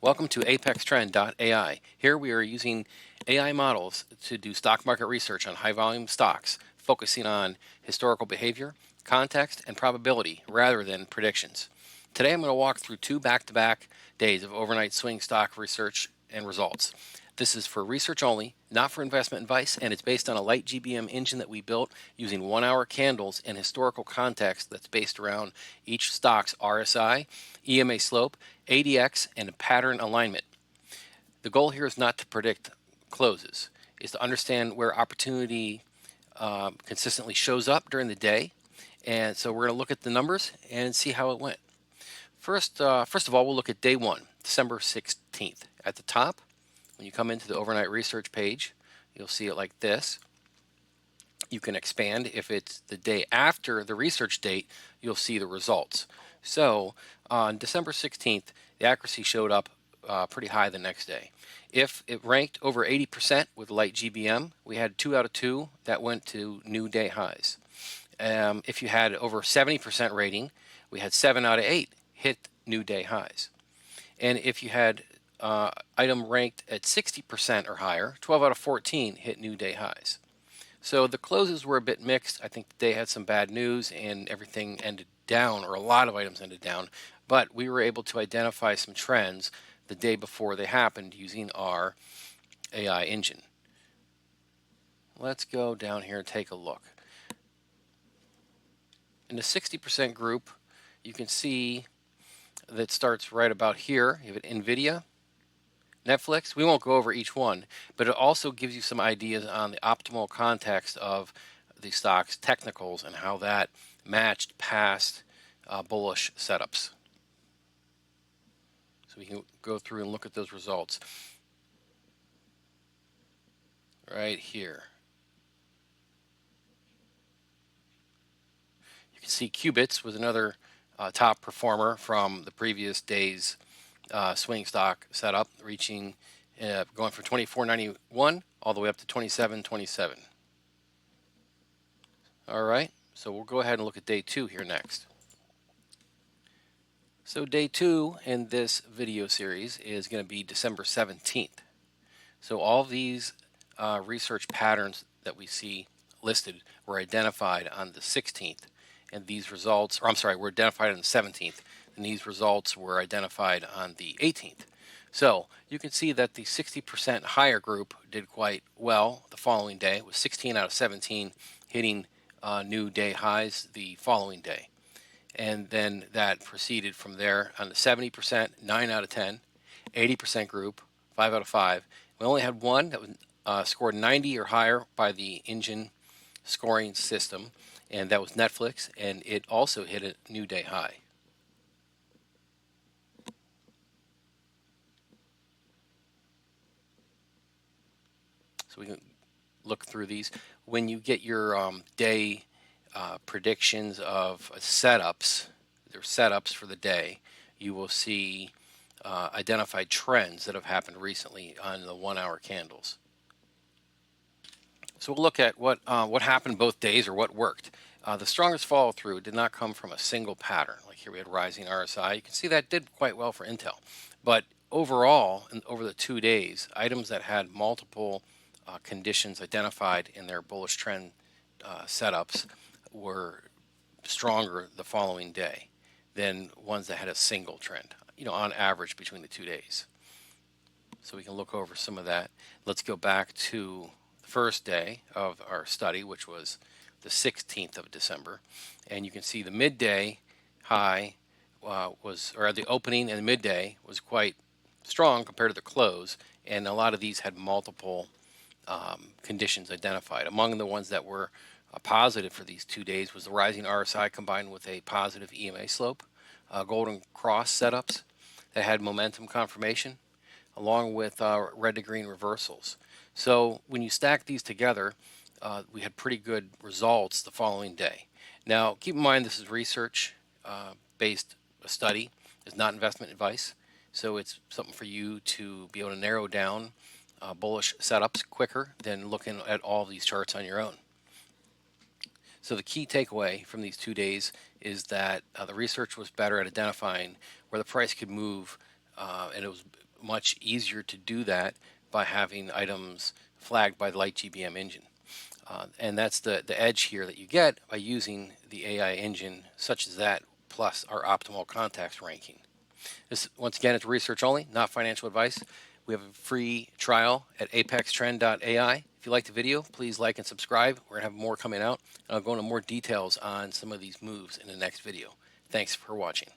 Welcome to ApexTrend.ai. Here we are using AI models to do stock market research on high volume stocks, focusing on historical behavior, context, and probability rather than predictions. Today I'm going to walk through two back-to-back days of overnight swing stock research and results. This is for research only, not for investment advice, and it's based on a LightGBM engine that we built using 1-hour candles and historical context that's based around each stock's RSI, EMA slope, ADX, and pattern alignment. The goal here is not to predict closes, is to understand where opportunity consistently shows up during the day. And so we're going to look at the numbers and see how it went. First of all, we'll look at day one, December 16th. At the top, when you come into the overnight research page, you'll see it like this. You can expand. If it's the day after the research date, you'll see the results. So on December 16th, the accuracy showed up pretty high the next day. If it ranked over 80% with LightGBM, we had 2 out of 2 that went to new day highs. If you had over 70% rating, we had 7 out of 8 hit new day highs. And if you had item ranked at 60% or higher, 12 out of 14 hit new day highs. So the closes were a bit mixed. I think the day had some bad news and everything ended down, or a lot of items ended down. But we were able to identify some trends the day before they happened using our AI engine. Let's go down here and take a look. In the 60% group, you can see that starts right about here. You have NVIDIA, Netflix. We won't go over each one, but it also gives you some ideas on the optimal context of the stock's technicals and how that matched past bullish setups. So we can go through and look at those results right here. You can see Qubits was another top performer from the previous day's swing stock setup, reaching going from 24.91 all the way up to 27.27. All right, so we'll go ahead and look at day two here next. So day two in this video series is going to be December 17th. So all these research patterns that we see listed were identified on the 16th, and these results, or I'm sorry, were identified on the 17th, and these results were identified on the 18th. So you can see that the 60% higher group did quite well the following day, with 16 out of 17 hitting new day highs the following day. And then that proceeded from there on the 70%, 9 out of 10, 80% group, 5 out of 5. We only had one that was scored 90 or higher by the engine scoring system, and that was Netflix, and it also hit a new day high. So we can look through these. When you get your day predictions of setups, their setups for the day, you will see identified trends that have happened recently on the 1-hour candles. So we'll look at what happened both days, or what worked. The strongest follow through did not come from a single pattern. Like here we had rising RSI. You can see that did quite well for Intel. But overall, over the 2 days, items that had multiple conditions identified in their bullish trend setups were stronger the following day than ones that had a single trend, on average between the 2 days. So we can look over some of that. Let's go back to the first day of our study, which was the 16th of December. And you can see the midday high or the opening and the midday was quite strong compared to the close. And a lot of these had multiple conditions identified. Among the ones that were positive for these 2 days was the rising RSI combined with a positive EMA slope, golden cross setups that had momentum confirmation, along with red to green reversals. So when you stack these together, we had pretty good results the following day. Now, keep in mind this is research based study. It's not investment advice. So it's something for you to be able to narrow down bullish setups quicker than looking at all these charts on your own. So the key takeaway from these 2 days is that the research was better at identifying where the price could move, and it was much easier to do that by having items flagged by the LightGBM engine. And that's the edge here that you get by using the AI engine such as that, plus our optimal context ranking. This, once again, it's research only, not financial advice. We have a free trial at ApexTrend.ai. If you liked the video, please like and subscribe. We're going to have more coming out. And I'll go into more details on some of these moves in the next video. Thanks for watching.